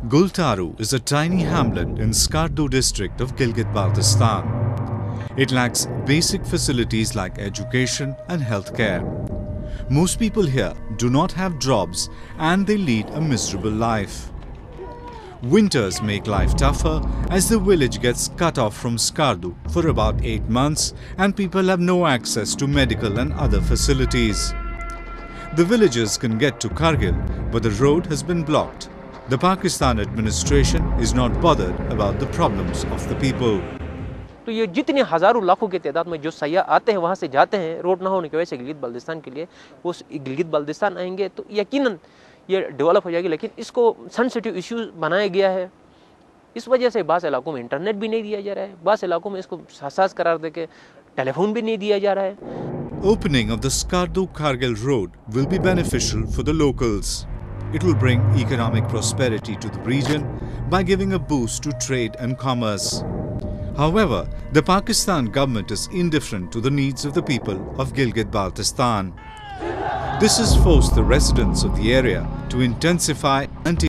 Gultaru is a tiny hamlet in Skardu district of Gilgit Baltistan. It lacks basic facilities like education and healthcare. Most people here do not have jobs and they lead a miserable life. Winters make life tougher as the village gets cut off from Skardu for about 8 months and people have no access to medical and other facilities. The villagers can get to Kargil, but the road has been blocked. The Pakistan administration is not bothered about the problems of the people. तो ये जितने हज़ारों लाखों के तादाद में जो सयाह आते हैं वहाँ से जाते हैं, रोड ना होने की वजह से गिलगित बाल्टिस्तान के लिए, वो गिलगित बाल्टिस्तान आएंगे तो यकीनन ये डेवलप हो जाएगी, लेकिन इसको सेंसिटिव इश्यूज बनाया गया है। इस वजह से बाज़ इलाकों में इंटरनेट भी नहीं दिया जा रहा है, बाज़ इलाकों में इसको हसास करार देके टेलीफोन भी नहीं दिया जा रहा है। Opening of the Skardu Kargil road will be beneficial for the locals. It will bring economic prosperity to the region by giving a boost to trade and commerce. However, the Pakistan government is indifferent to the needs of the people of Gilgit Baltistan. This has forced the residents of the area to intensify anti